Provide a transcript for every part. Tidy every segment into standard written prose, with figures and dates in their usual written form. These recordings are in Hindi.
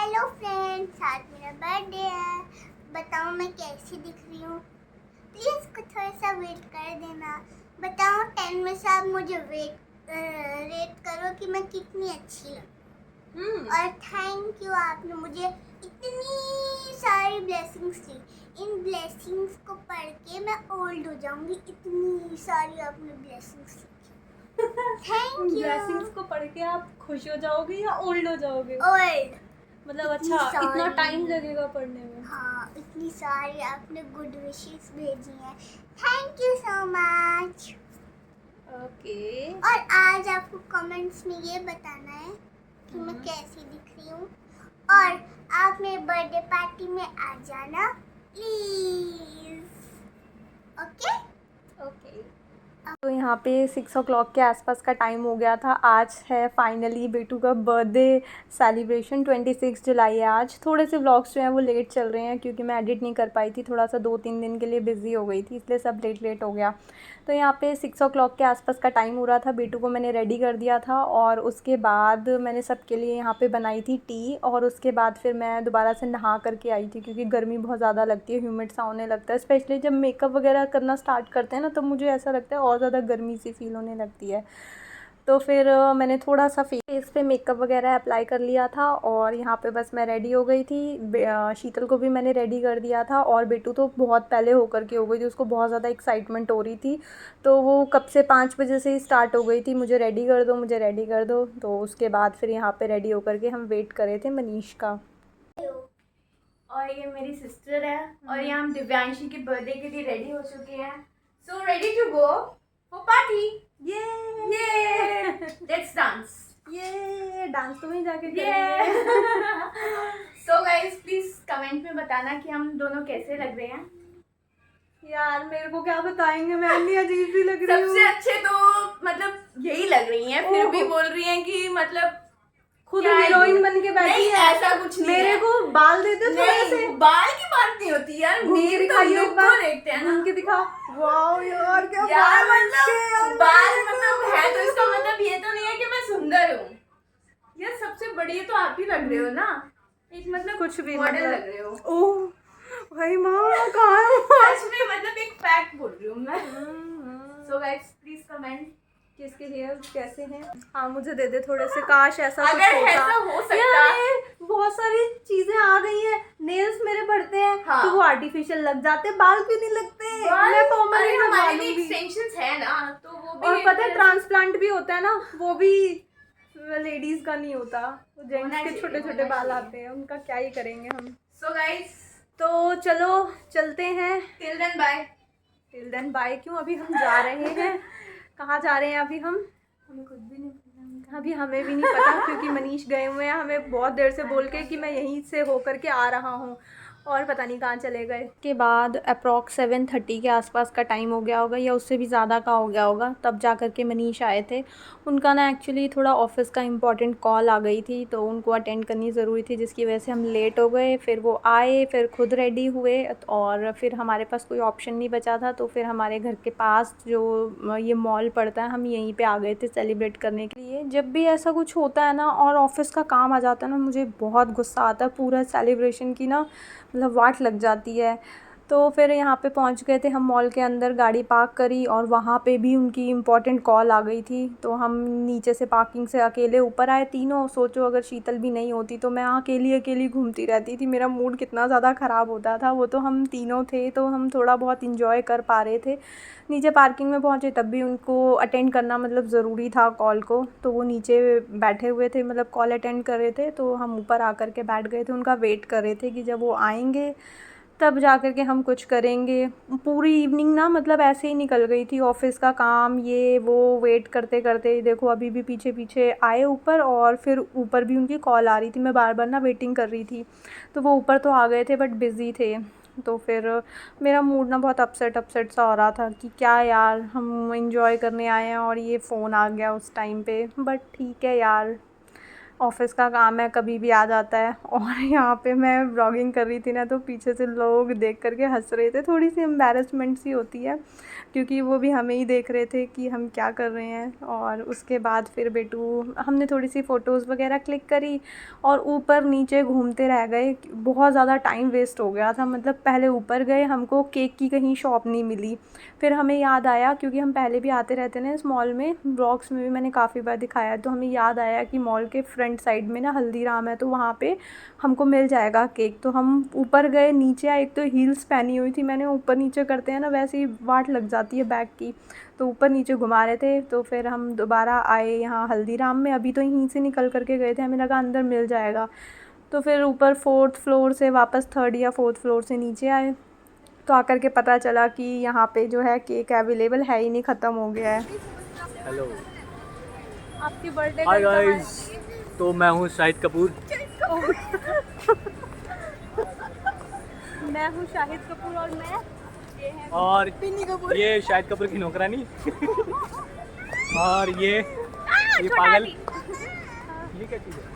हेलो फ्रेंड्स, आज मेरा बर्थडे है। बताओ मैं कैसी दिख रही हूँ? प्लीज़ कुछ थोड़ा सा वेट कर देना। बताओ 10 में से आप मुझे रेट करो कि मैं कितनी अच्छी लगूँ। और थैंक यू, आपने मुझे इतनी सारी ब्लेसिंग्स दी। इन ब्लेसिंग्स को पढ़ के मैं ओल्ड हो जाऊंगी। इतनी सारी आपने blessings the. Thank you. Blessings को पढ़ के आप खुश हो जाओगे या ओल्ड हो जाओगे? ओल्ड। मतलब अच्छा, इतना टाइम लगेगा पढ़ने में? हाँ, इतनी सारी आपने गुड विशेस भेजी हैं। Thank you so much. Okay. और आज आपको कमेंट्स में ये बताना है कि मैं कैसी दिख रही हूँ। और आप मेरे बर्थडे पार्टी में आ जाना प्लीज। Okay okay. तो यहाँ पे 6 o'clock के आसपास का टाइम हो गया था। आज है फाइनली बेटू का बर्थडे सेलिब्रेशन। 26 जुलाई है आज। थोड़े से व्लॉग्स जो हैं वो लेट चल रहे हैं क्योंकि मैं एडिट नहीं कर पाई थी, थोड़ा सा 2-3 दिन के लिए बिज़ी हो गई थी, इसलिए सब लेट हो गया। तो यहाँ पे 6 o'clock के आसपास का टाइम हो रहा था। बेटू को मैंने रेडी कर दिया था और उसके बाद मैंने सबके लिए यहाँ पे बनाई थी टी। और उसके बाद फिर मैं दोबारा से नहा करके आई थी क्योंकि गर्मी बहुत ज़्यादा लगती है, ह्यूमिड सा होने लगता है। स्पेशली जब मेकअप वगैरह करना स्टार्ट करते हैं ना, तो मुझे ऐसा लगता है और ज़्यादा गर्मी सी फील होने लगती है। तो फिर मैंने थोड़ा सा फेस पे मेकअप वगैरह अप्लाई कर लिया था और यहाँ पे बस मैं रेडी हो गई थी। शीतल को भी मैंने रेडी कर दिया था और बेटू तो बहुत पहले होकर के हो गई थी, उसको बहुत ज़्यादा एक्साइटमेंट हो रही थी। तो वो कब से 5 बजे से ही स्टार्ट हो गई थी, मुझे रेडी कर दो, मुझे रेडी कर दो। तो उसके बाद फिर यहाँ पे रेडी होकर के हम वेट कर रहे थे मनीष का। और ये मेरी सिस्टर है और यहाँ हम दिव्यांशी के बर्थडे के लिए रेडी हो चुके हैं। So ready to go for party. ये लेट्स डांस। ये डांस तो वहीं जाके ये करेंगे। सो गाइस प्लीज कमेंट में बताना कि हम दोनों कैसे लग रहे हैं। यार मेरे को क्या बताएंगे, मैं इतनी अजीब सी लग रही हूँ। सबसे अच्छे तो मतलब यही लग रही हैं, फिर भी बोल रही हैं कि मतलब खुद हीरोइन बन के बैठी नहीं, है। ऐसा कुछ नहीं मेरे है। को बाल दे दो थोड़े से। बाल की बात नहीं होती यार, मेरे तो दिखाइए look एक बार, को देखते हैं ना। उनके दिखा। वाओ यार क्या यार बाल अच्छे हैं यार, मतलब बाल मतलब है तो इसका मतलब ये तो नहीं है कि मैं सुंदर हूँ। यार सबसे बढ़िया तो आप ही लग रहे हो ना, एक मतलब कुछ भी मॉडल मतलब लग रहे हो। ओह भाई माँ कहाँ है? सच में मतलब एक फैक्ट बोल रही हूँ मैं। सो गाइस प्लीज कमेंट किसके हेयर कैसे हैं। हाँ मुझे दे दे थोड़े से, काश ऐसा कुछ अगर होता। ऐसा हो सकता। यार बहुत सारी चीजें आ गई हैं। नेल्स मेरे बढ़ते हैं हाँ। तो वो आर्टिफिशियल लग जाते, बाल क्यों नहीं लगते? मैं अरे परमानेंट हमारे लगवा भी लूंगी। एक्सटेंशंस है ना, तो वो भी और एक पता है तरह ट्रांसप्लांट भी होता है ना, वो भी लेडीज का नहीं होता, वो जेंट्स के छोटे छोटे बाल आते हैं, उनका क्या ही करेंगे हम। सो गाइस तो चलो चलते हैं। Till then bye. Till then bye क्यों, अभी हम जा रहे हैं। कहाँ जा रहे हैं अभी हम? हमें कुछ भी नहीं पता। अभी हमें भी नहीं पता क्योंकि मनीष गए हुए हैं हमें बहुत देर से बोल के कि मैं यहीं से होकर के आ रहा हूँ, और पता नहीं कहाँ चले गए। के बाद अप्रॉक्स 7:30 के आसपास का टाइम हो गया होगा या उससे भी ज़्यादा का हो गया होगा, तब जा कर के मनीष आए थे। उनका ना एक्चुअली थोड़ा ऑफिस का इम्पॉर्टेंट कॉल आ गई थी, तो उनको अटेंड करनी ज़रूरी थी, जिसकी वजह से हम लेट हो गए। फिर वो आए, फिर खुद रेडी हुए और फिर हमारे पास कोई ऑप्शन नहीं बचा था, तो फिर हमारे घर के पास जो ये मॉल पड़ता है, हम यहीं पे आ गए थे सेलिब्रेट करने के लिए। जब भी ऐसा कुछ होता है ना और ऑफिस का काम आ जाता है ना, मुझे बहुत गुस्सा आता है। पूरा सेलिब्रेशन की ना मतलब वाट लग जाती है। तो फिर यहाँ पे पहुँच गए थे हम मॉल के अंदर, गाड़ी पार्क करी और वहाँ पे भी उनकी इम्पॉर्टेंट कॉल आ गई थी, तो हम नीचे से पार्किंग से अकेले ऊपर आए तीनों। सोचो अगर शीतल भी नहीं होती तो मैं अकेली घूमती रहती थी, मेरा मूड कितना ज़्यादा ख़राब होता था। वो तो हम तीनों थे तो हम थोड़ा बहुत इंजॉय कर पा रहे थे। नीचे पार्किंग में पहुँचे तब भी उनको अटेंड करना मतलब ज़रूरी था कॉल को, तो वो नीचे बैठे हुए थे, मतलब कॉल अटेंड कर रहे थे। तो हम ऊपर आकर के बैठ गए थे, उनका वेट कर रहे थे कि जब वो आएंगे तब जा कर के हम कुछ करेंगे। पूरी इवनिंग ना मतलब ऐसे ही निकल गई थी, ऑफ़िस का काम ये वो वेट करते करते। देखो अभी भी पीछे पीछे आए ऊपर, और फिर ऊपर भी उनकी कॉल आ रही थी, मैं बार बार ना वेटिंग कर रही थी। तो वो ऊपर तो आ गए थे बट बिज़ी थे। तो फिर मेरा मूड ना बहुत अपसेट सा हो रहा था कि क्या यार, हम एंजॉय करने आए हैं और ये फ़ोन आ गया उस टाइम पे। बट ठीक है यार, ऑफिस का काम है, कभी भी आ जाता है। और यहाँ पे मैं व्लॉगिंग कर रही थी ना, तो पीछे से लोग देख करके हंस रहे थे। थोड़ी सी एम्बैरेसमेंट सी होती है, क्योंकि वो भी हमें ही देख रहे थे कि हम क्या कर रहे हैं। और उसके बाद फिर बेटू हमने थोड़ी सी फ़ोटोज़ वगैरह क्लिक करी और ऊपर नीचे घूमते रह गए। बहुत ज़्यादा टाइम वेस्ट हो गया था। मतलब पहले ऊपर गए, हमको केक की कहीं शॉप नहीं मिली। फिर हमें याद आया, क्योंकि हम पहले भी आते रहते हैं इस मॉल में, ब्लॉग्स में भी मैंने काफ़ी बार दिखाया, तो हमें याद आया कि मॉल के फ्रंट साइड में ना हल्दीराम है, तो वहाँ पे हमको मिल जाएगा केक। तो हम ऊपर गए, नीचे आए। एक तो हील्स पहनी हुई थी मैंने, ऊपर नीचे करते हैं ना वैसे ही वाट लग जाती है बैग की, तो ऊपर नीचे घुमा रहे थे। तो फिर हम दोबारा आए यहाँ हल्दीराम में। अभी तो यहीं से निकल करके गए थे, हमें लगा अंदर मिल जाएगा। तो फिर ऊपर 4th फ्लोर से वापस 3rd या 4th फ्लोर से नीचे आए, तो आकर के पता चला कि यहाँ पे जो है केक अवेलेबल है ही नहीं, ख़त्म हो गया है। हेलो, आपकी बर्थडे हाय गाइस। तो मैं हूँ शाहिद कपूर। मैं हूँ शाहिद कपूर और मैं और ये शाहिद कपूर की नौकरानी। और ये पागल, ये क्या चीज़ है?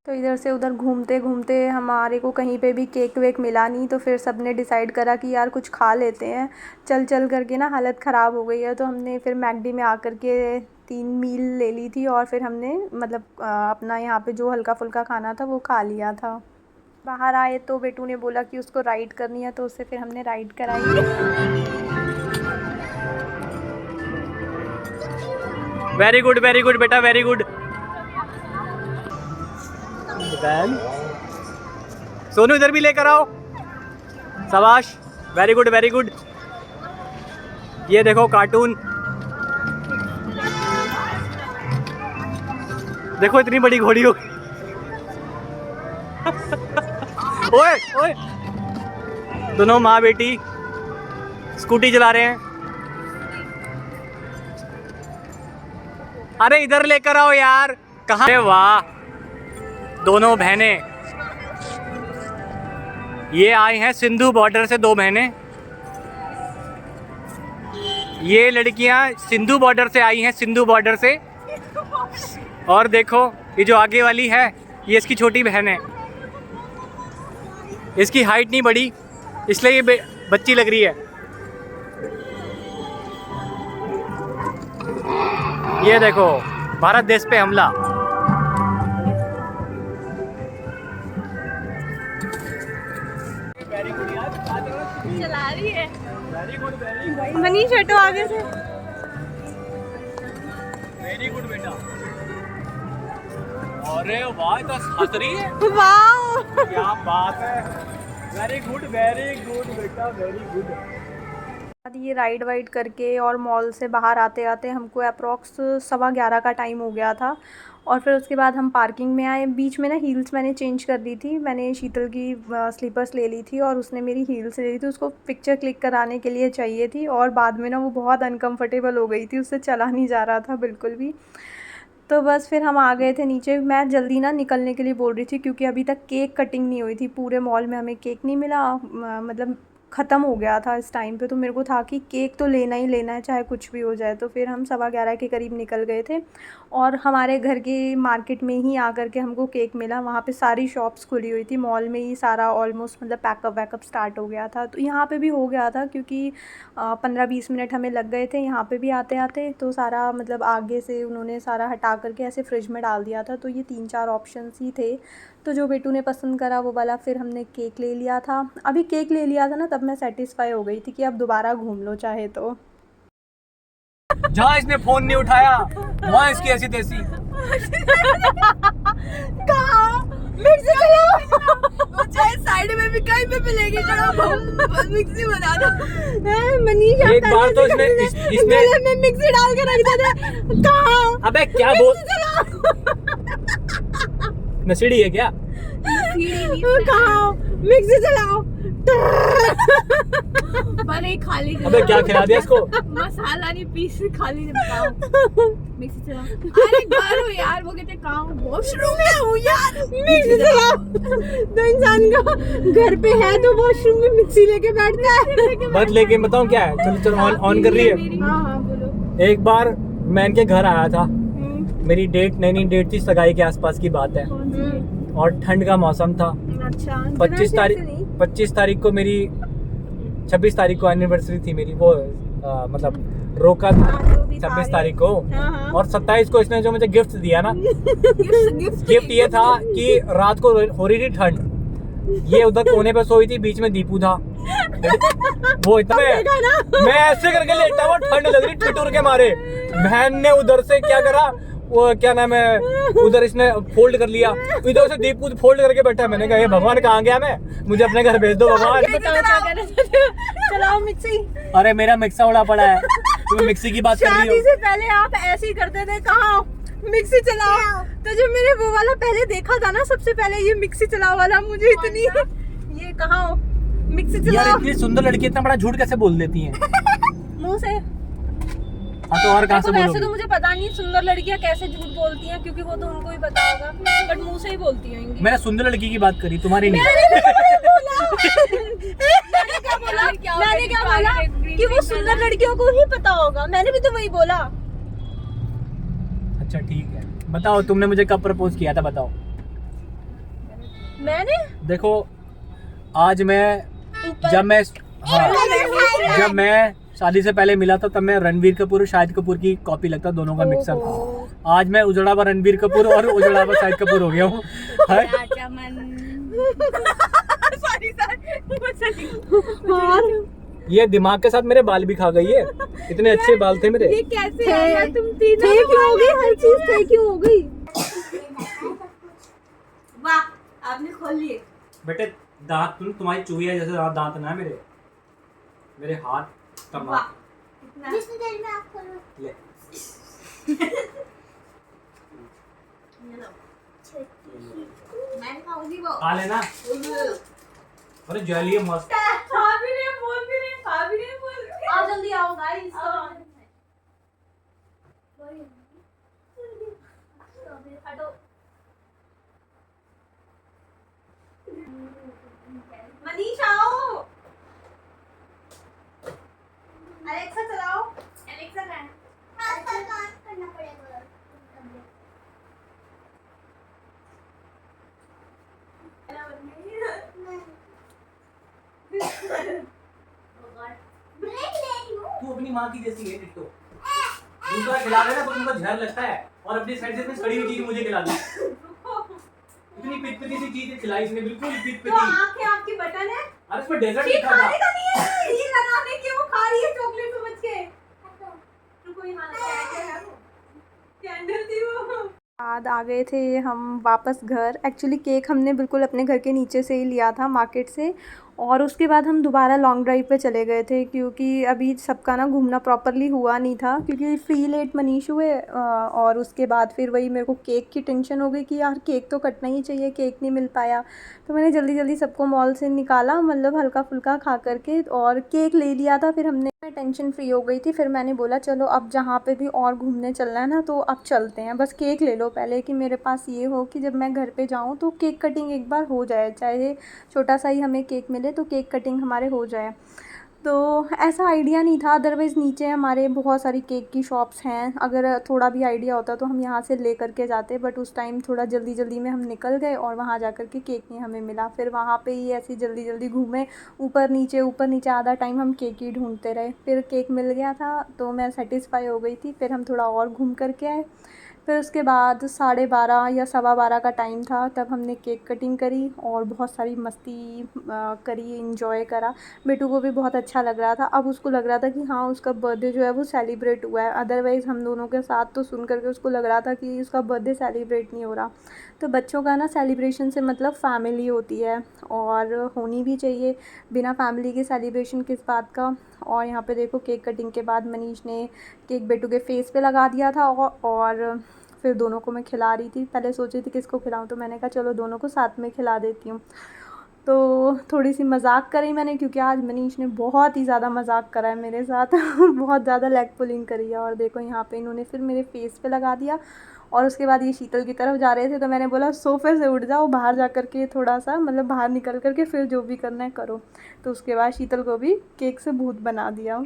तो इधर से उधर घूमते घूमते हमारे को कहीं पे भी केक वेक मिला नहीं। तो फिर सब ने डिसाइड करा कि यार कुछ खा लेते हैं। चल चल करके ना हालत ख़राब हो गई है, तो हमने फिर मैकडी में आकर के 3 मील ले ली थी। और फिर हमने मतलब अपना यहाँ पे जो हल्का फुल्का खाना था वो खा लिया था। बाहर आए तो बेटू ने बोला कि उसको राइड करनी है, तो उससे फिर हमने राइड कराई। वेरी गुड बेटा, वेरी गुड। सोनू इधर भी लेकर आओ, शाबाश, वेरी गुड। ये देखो कार्टून, देखो इतनी बड़ी घोड़ी हो गई। ओए ओए, दोनों माँ बेटी स्कूटी चला रहे हैं। अरे इधर लेकर आओ यार, कहाँ? अरे वाह, दोनों बहनें ये आई हैं सिंधु बॉर्डर से। 2 बहनें, ये लड़कियां सिंधु बॉर्डर से आई हैं, सिंधु बॉर्डर से। और देखो ये जो आगे वाली है, ये इसकी छोटी बहन है। इसकी हाइट नहीं बढ़ी, इसलिए ये बच्ची लग रही है। ये देखो, भारत देश पे हमला। चला रही है। मनीष हटो आगे से। वेरी गुड बेटा। अरे वाह, तो हंस रही है। वाह, क्या बात है। वेरी गुड बेटा, वेरी गुड। ये राइड वाइड करके और मॉल से बाहर आते आते हमको अप्रॉक्स 11:15 का टाइम हो गया था। और फिर उसके बाद हम पार्किंग में आए। बीच में ना हील्स मैंने चेंज कर दी थी। मैंने शीतल की स्लीपर्स ले ली थी और उसने मेरी हील्स ले ली थी। उसको पिक्चर क्लिक कराने के लिए चाहिए थी, और बाद में ना वो बहुत अनकंफर्टेबल हो गई थी, उससे चला नहीं जा रहा था बिल्कुल भी। तो बस फिर हम आ गए थे नीचे। मैं जल्दी ना निकलने के लिए बोल रही थी, क्योंकि अभी तक केक कटिंग नहीं हुई थी। पूरे मॉल में हमें केक नहीं मिला, मतलब ख़त्म हो गया था इस टाइम पे। तो मेरे को था कि केक तो लेना ही लेना है, चाहे कुछ भी हो जाए। तो फिर हम 11:15 के करीब निकल गए थे, और हमारे घर के मार्केट में ही आकर के हमको केक मिला। वहाँ पे सारी शॉप्स खुली हुई थी, मॉल में ही सारा ऑलमोस्ट मतलब पैकअप वैकअप स्टार्ट हो गया था। तो यहाँ पे भी हो गया था, क्योंकि 15-20 मिनट हमें लग गए थे यहाँ पे भी आते आते। तो सारा मतलब आगे से उन्होंने सारा हटा करके ऐसे फ्रिज में डाल दिया था। तो ये 3-4 ऑप्शंस ही थे। तो जो बेटू ने पसंद करा वो वाला फिर हमने केक ले लिया था। अभी केक ले लिया था ना, तब मैं सेटिस्फाई हो गई थी कि अब दोबारा घूम लो चाहे तो। जहाँ इसने फोन नहीं उठाया वहाँ इसकी ऐसी तैसी। मिक्सी चलाओ, चाहे साइड में भी कहीं पे मिलेगी, मिक्सी बना दो। मनीष एक बार तो इसने मिक्सी डाल के रख देते। कहाँ? अबे क्या बोल, नसीड़ी है क्या? कहाँ? मिक्सी चलाओ। बने खाली। अबे क्या खिला दिया इसको? मसाला नहीं पीस खाली मिक्सी चला। अरे घर हो यार, वो कहते कहाँ वॉशरूम में हूँ यार। मिक्सी चलाओ। तो इंसान का घर पे है तो वॉशरूम में मिक्सी लेके बैठता है। बस लेके बताऊँ क्या है? चलो ऑन कर रही है। हाँ बोलो। एक बार मैं इनके घर आया था, मेरी डेट नई डेट थी, सगाई के आसपास की बात है, और ठंड का मौसम था। अच्छा 25 तारीख को मेरी 26 तारीख को एनिवर्सरी थी मेरी, वो मतलब रोका था 26 तारीख को, और 27 को इसने जो मुझे गिफ्ट दिया ना, गिफ्ट ये था कि रात को हो रही थी ठंड, ये उधर कोने पे सोई थी, बीच में दीपू था, वो इतना मैं ऐसे करके लेटा हुआ, ठंड लग रही ठिठुर के मारे। बहन ने उधर से क्या करा, वो क्या नाम है, उधर इसने फोल्ड कर लिया, इधर से दीपू फोल्ड करके बैठा। मैंने कहा ये भगवान कहाँ गया, मैं मुझे अपने घर भेज दो भगवान। चलाओ मिक्सी। अरे मेरा मिक्सा उड़ा पड़ा है, तुम मिक्सी की बात कर रही शादी हो। से पहले आप ऐसे ही करते थे, कहाँ मिक्सी चलाओ। तो जो मैंने वो वाला पहले देखा था ना, सबसे पहले ये मिक्सी चलाओ वाला, मुझे इतनी ये कहाँ मिक्सी यार चलाओ। इतनी सुंदर लड़की इतना बड़ा झूठ कैसे बोल देती हैं? मुंह से। हाँ तो और कहाँ से वैसे बोलोगी? तो मुझे पता नहीं सुंदर लड़कियां कैसे झूठ बोलती हैं, क्योंकि वो तो उनको ही पता होगा, बट मुंह से ही बोलती होंगी। मैंने सुंदर लड़की की बात करी, तुम्हारी नहीं। मैंने क्या बोला कि वो सुंदर लड़कियों को ही पता होगा, मैंने भी तो वही बोला। अच्छा ठीक है, बताओ तुमने मुझे कब प्रपोज किया था, बताओ। मैंने देखो आज मैं जब मैं शादी से पहले मिला था, तब मैं रणबीर कपूर और शाहिद कपूर की कॉपी लगता, दोनों का मिक्सअप था। आज मैं उजड़ा हुआ रणबीर कपूर और उजड़ा हुआ शाहिद कपूर हो गया हूँ। ये दिमाग के साथ मेरे बाल भी खा गई है, इतने अच्छे बाल थे मेरे। ये कैसे आया? तुम तीनों थे क्यों हो गई, हर चीज थे क्यों हो गई? वाह आपने खोल लिए बेटे दांत, तुम्हारी चूहिया जैसे दांत ना है मेरे हाथ कमा। जितनी देर में आप खोलो। ले मैं खाऊंगी वो। खा लेना। अरे जलिए मस्त। खा भी नहीं बोल। आओ जल्दी आओ गाइस। हटो। मनीष आओ। अलेक्सा चलाओ। अलेक्सा का आपका काम करना पड़ेगा। ब्रेक ले रही हूँ। तू अपनी माँ की जैसी है टिट्टो, दूसरा खिला देना तो तुमको जहर लगता है, और अपनी साइड से सड़ी हुई चीज मुझे खिला दी। इतनी पिटपिटी सी चीज खिलाई इसने, बिल्कुल पिटपिटी। तो आंखें आपकी बटन है। अरे इसमें डेजर्ट ये लिखा था। खाने का नहीं है, ये लगाने के, वो खा रही है चॉकलेट समझ के। रुको यहाँ क्या है वो? कैंडल थी वो। बाद आ गए थे हम वापस घर। एक्चुअली केक हमने बिल्कुल अपने घर के नीचे से ही लिया था मार्केट से, और उसके बाद हम दोबारा लॉन्ग ड्राइव पे चले गए थे, क्योंकि अभी सबका ना घूमना प्रॉपरली हुआ नहीं था, क्योंकि फ्री लेट मनीष हुए, और उसके बाद फिर वही मेरे को केक की टेंशन हो गई कि यार केक तो कटना ही चाहिए, केक नहीं मिल पाया। तो मैंने जल्दी जल्दी सबको मॉल से निकाला, मतलब हल्का फुल्का खा करके, और केक ले लिया था। फिर हमने टेंशन फ्री हो गई थी। फिर मैंने बोला चलो अब जहाँ पे भी और घूमने चलना है ना, तो अब चलते हैं, बस केक ले लो पहले, कि मेरे पास ये हो कि जब मैं घर पे जाऊँ तो केक कटिंग एक बार हो जाए, चाहे छोटा सा ही हमें केक मिले तो केक कटिंग हमारे हो जाए। तो ऐसा आइडिया नहीं था, अदरवाइज़ नीचे हमारे बहुत सारी केक की शॉप्स हैं, अगर थोड़ा भी आइडिया होता तो हम यहाँ से ले करके जाते, बट उस टाइम थोड़ा जल्दी जल्दी में हम निकल गए और वहाँ जा कर के केक नहीं हमें मिला। फिर वहाँ पे ही ऐसी जल्दी जल्दी घूमे, ऊपर नीचे आधा टाइम हम केक ही ढूंढते रहे। फिर केक मिल गया था तो मैं सेटिस्फाई हो गई थी। फिर हम थोड़ा और घूम करके आए। फिर उसके बाद 12:30 या 12:15 का टाइम था, तब हमने केक कटिंग करी और बहुत सारी मस्ती करी, इंजॉय करा। बेटू को भी बहुत अच्छा लग रहा था। अब उसको लग रहा था कि हाँ उसका बर्थडे जो है वो सेलिब्रेट हुआ है, अदरवाइज़ हम दोनों के साथ तो सुन करके उसको लग रहा था कि उसका बर्थडे सेलिब्रेट नहीं हो रहा। तो बच्चों का ना सेलिब्रेशन से मतलब फ़ैमिली होती है, और होनी भी चाहिए, बिना फैमिली के सेलिब्रेशन किस बात का। और यहाँ पे देखो केक कटिंग के बाद मनीष ने केक बेटू के फेस पे लगा दिया था, और फिर दोनों को मैं खिला रही थी। पहले सोच रही थी किसको खिलाऊं, तो मैंने कहा चलो दोनों को साथ में खिला देती हूँ। तो थोड़ी सी मजाक करी मैंने, क्योंकि आज मनीष ने बहुत ही ज़्यादा मजाक करा है मेरे साथ बहुत ज़्यादा लेग पुलिंग करी है। और देखो यहाँ पे इन्होंने फिर मेरे फेस पे लगा दिया, और उसके बाद ये शीतल की तरफ जा रहे थे, तो मैंने बोला सोफ़े से उठ जाओ, बाहर जा कर के थोड़ा सा मतलब बाहर निकल कर के फिर जो भी करना है करो। तो उसके बाद शीतल को भी केक से भूत बना दिया।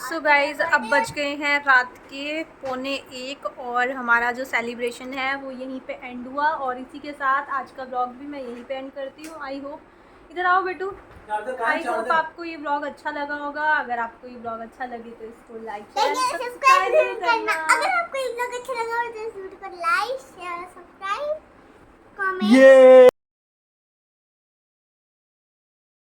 सो गाइज अब बज गए हैं रात के 1:45 और हमारा जो सेलिब्रेशन है वो यहीं पे एंड हुआ। और इसी के साथ आज का ब्लॉग भी मैं यहीं पे एंड करती हूँ। आई होप, इधर आओ बेटू, आई होप आपको ये ब्लॉग अच्छा लगा होगा। अगर आपको ये ब्लॉग अच्छा लगे तो इसको लाइक सब्सक्राइब जरूर करना। अगर आपको ये ब्लॉग अच्छा लगा हो तो इस वीडियो को लाइक शेयर सब्सक्राइब कमेंट